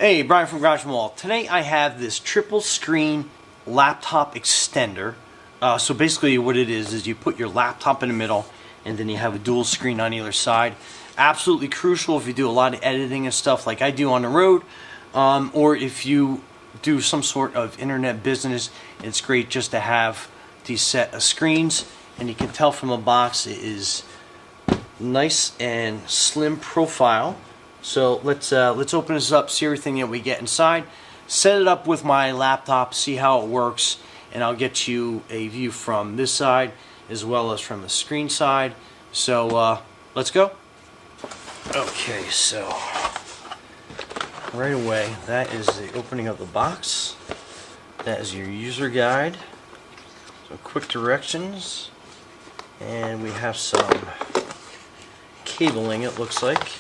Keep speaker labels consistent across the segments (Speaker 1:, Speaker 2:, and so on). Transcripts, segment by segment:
Speaker 1: Hey, Brian from Garage Mall. Today I have this triple screen laptop extender. So basically what it is you put your laptop in the middle and then you have a dual screen on either side. Absolutely crucial if you do a lot of editing and stuff like I do on the road, or if you do some sort of internet business. It's great just to have these set of screens, and you can tell from the box it is nice and slim profile. So let's open this up, see everything that we get inside, set it up with my laptop, see how it works, and I'll get you a view from this side as well as from the screen side. So let's go. Okay, so right away, that is the opening of the box. That is your user guide. So quick directions, and we have some cabling, it looks like.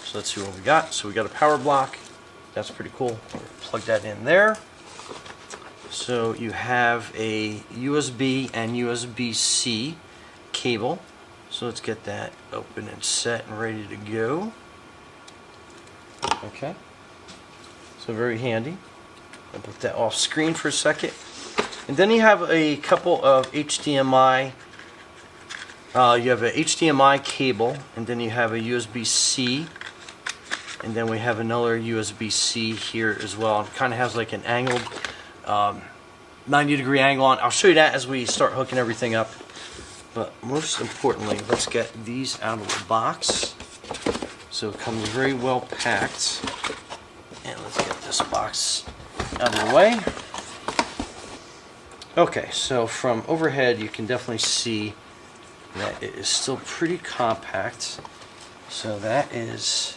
Speaker 1: So let's see what we got. So we got a power block. That's pretty cool. Plug that in there. So you have a USB and USB-C cable. So let's get that open and set and ready to go. Okay. So very handy. I'll put that off screen for a second. And then you have a couple of HDMI. You have a HDMI cable, and then you have a USB-C. And then we have another USB-C here as well. It kind of has like an angled 90-degree angle on. I'll show you that as we start hooking everything up. But most importantly, let's get these out of the box. So it comes very well packed. And let's get this box out of the way. Okay, so from overhead you can definitely see that it is still pretty compact. So that is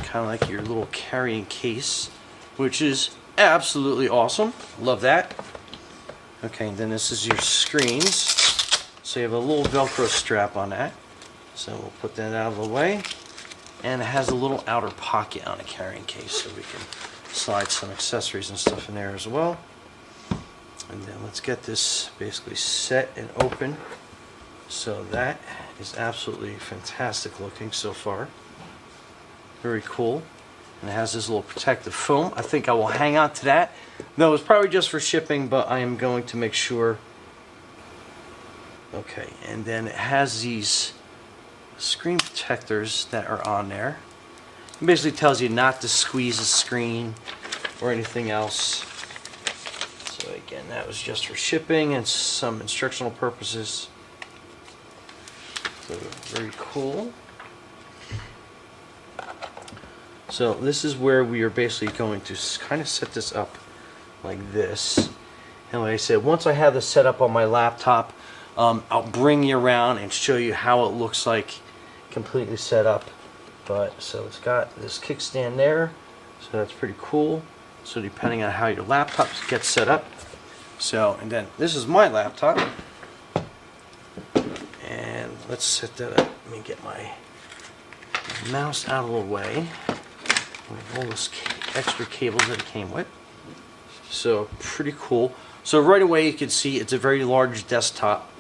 Speaker 1: kind of like your little carrying case, which is absolutely awesome. Love that. Okay, and then this is your screens. So you have a little Velcro strap on that. So we'll put that out of the way. And it has a little outer pocket on a carrying case, so we can slide some accessories and stuff in there as well. And then let's get this basically set and open. So that is absolutely fantastic looking so far. Very cool. And it has this little protective foam. I think I will hang on to that. No, it's probably just for shipping, but I am going to make sure. Okay, and then it has these screen protectors that are on there. It basically tells you not to squeeze the screen or anything else. So again, that was just for shipping and some instructional purposes. So very cool. So this is where we are basically going to kind of set this up like this. And like I said, once I have this set up on my laptop, I'll bring you around and show you how it looks like completely set up. But so it's got this kickstand there, so that's pretty cool. So depending on how your laptop gets set up. So, and then this is my laptop. And let's set that up. Let me get my mouse out of the way. With all those extra cables that it came with. So pretty cool. So right away you can see it's a very large desktop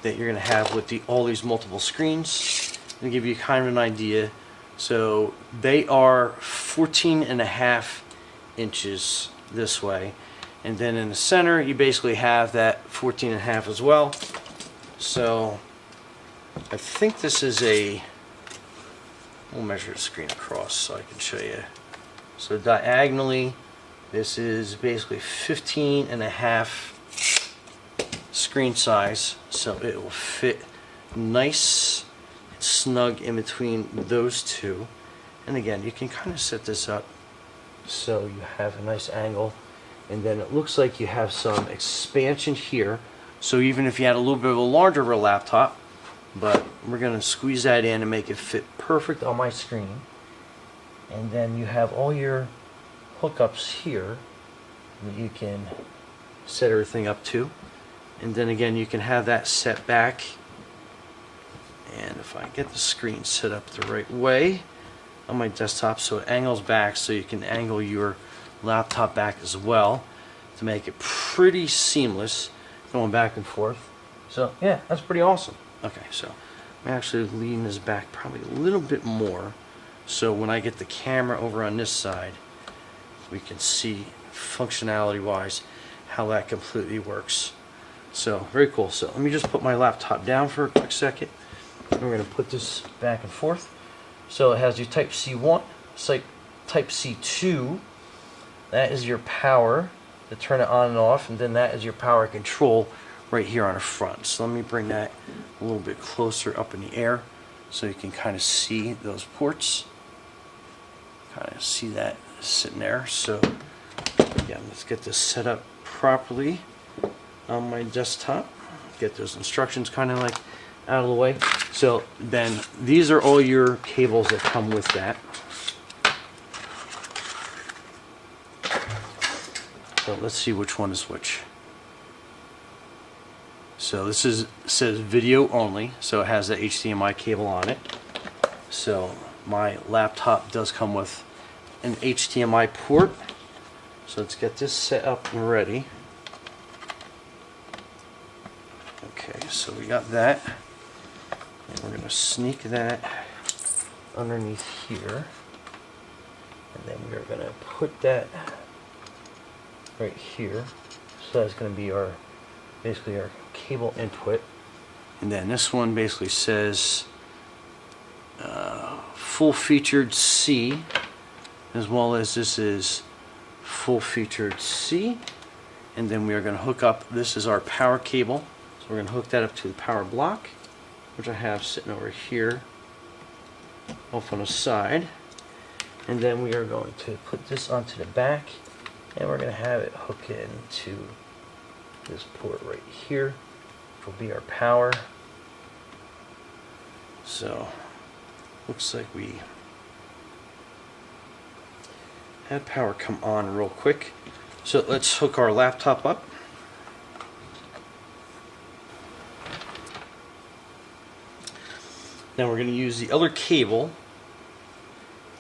Speaker 1: that you're going to have with all these multiple screens. To give you kind of an idea, so they are 14.5 inches this way, and then in the center you basically have that 14.5 as well. So I think this is we'll measure the screen across so I can show you. So diagonally, this is basically 15.5 screen size, so it will fit nice and snug in between those two. And again, you can kind of set this up so you have a nice angle, and then it looks like you have some expansion here. So even if you had a little bit of a larger laptop, but we're going to squeeze that in and make it fit perfect on my screen. And then you have all your hookups here that you can set everything up to. And then again, you can have that set back. And if I get the screen set up the right way on my desktop, so it angles back, so you can angle your laptop back as well to make it pretty seamless going back and forth. So yeah, that's pretty awesome. Okay, so I'm actually leaning this back probably a little bit more, so when I get the camera over on this side, we can see functionality wise how that completely works. So very cool. So let me just put my laptop down for a quick second. And we're going to put this back and forth. So it has your type C1, type C2. That is your power to turn it on and off, and then that is your power control right here on the front. So let me bring that a little bit closer up in the air so you can kind of see those ports. Kind of see that sitting there. So again, let's get this set up properly on my desktop. Get those instructions kind of like out of the way. So then these are all your cables that come with that. So let's see which one is which. So this says video only, so it has the HDMI cable on it. So my laptop does come with an HDMI port. So let's get this set up and ready. Okay, so we got that. And we're going to sneak that underneath here. And then we're going to put that right here. So that's going to be our, basically our cable input. And then this one basically says full featured C, as well as this is full featured C. And then we are going to hook up, this is our power cable. So we're going to hook that up to the power block, which I have sitting over here off on the side. And then we are going to put this onto the back, and we're going to have it hook into this port right here, which will be our power. So looks like we had power come on real quick. So let's hook our laptop up. Now we're going to use the other cable.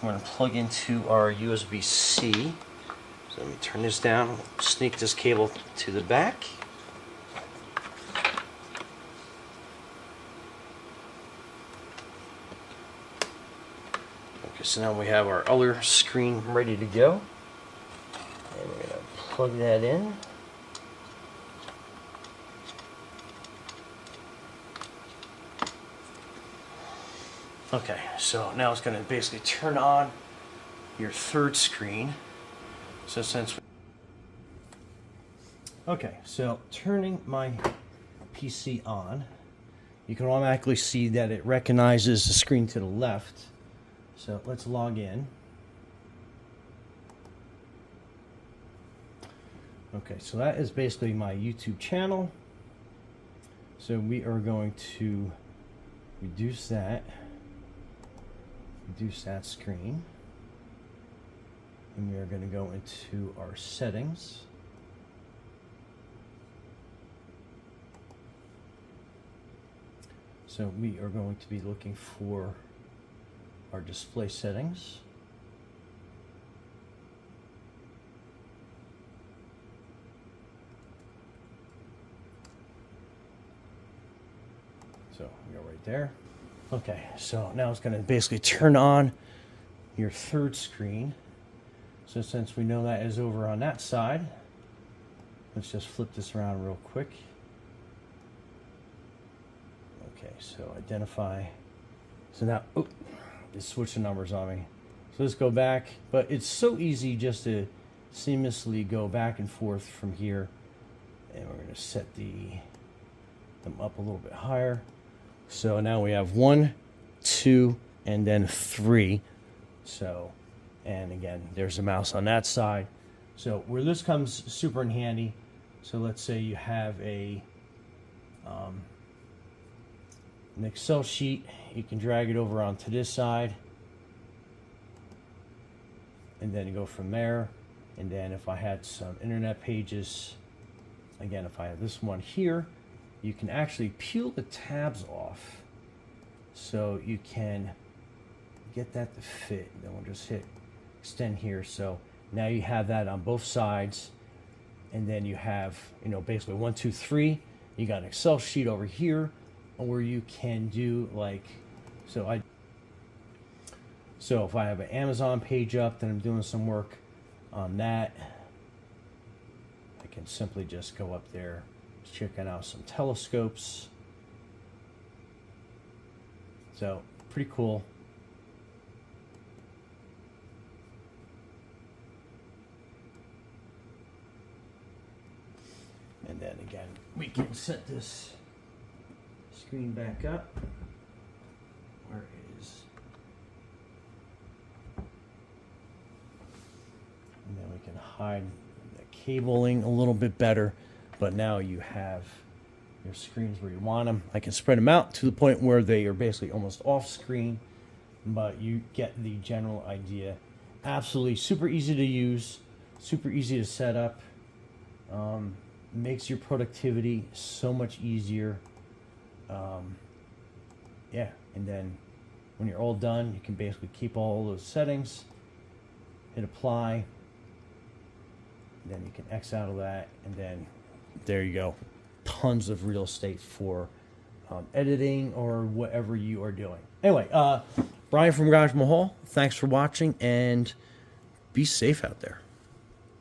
Speaker 1: We're going to plug into our USB-C. So let me turn this down, sneak this cable to the back. Okay, so now we have our other screen ready to go. And we're going to plug that in. Okay, so now it's going to basically turn on your third screen. So since okay, so turning my PC on, you can automatically see that it recognizes the screen to the left. So let's log in. Okay, so that is basically my YouTube channel. So we are going to reduce that screen, and we are going to go into our settings. So we are going to be looking for our display settings. So we go right there. Okay, so now it's going to basically turn on your third screen. So since we know that is over on that side, let's just flip this around real quick. Okay, so identify. So now, oh, it's switching numbers on me. So let's go back, but it's so easy just to seamlessly go back and forth from here. And we're going to set them up a little bit higher. So now we have 1, 2, and then 3. So, and again, there's a mouse on that side. So where this comes super in handy, so let's say you have an Excel sheet, you can drag it over onto this side, and then go from there. And then if I had some internet pages, again, if I have this one here, you can actually peel the tabs off so you can get that to fit. Then we'll just hit extend here. So now you have that on both sides, and then you have, you know, basically 1, 2, 3. You got an Excel sheet over here where you can do like, so if I have an Amazon page up that I'm doing some work, on that, I can simply just go up there, checking out some telescopes. So pretty cool. And then again, we can set this screen back up. Where is... And then we can hide the cabling a little bit better. But now you have your screens where you want them. I can spread them out to the point where they are basically almost off screen. But you get the general idea. Absolutely super easy to use. Super easy to set up. Makes your productivity so much easier. Yeah, and then when you're all done, you can basically keep all those settings, hit apply, and then you can X out of that, and then there you go. Tons of real estate for editing or whatever you are doing. Anyway, Brian from Garage Mahal, thanks for watching, and be safe out there.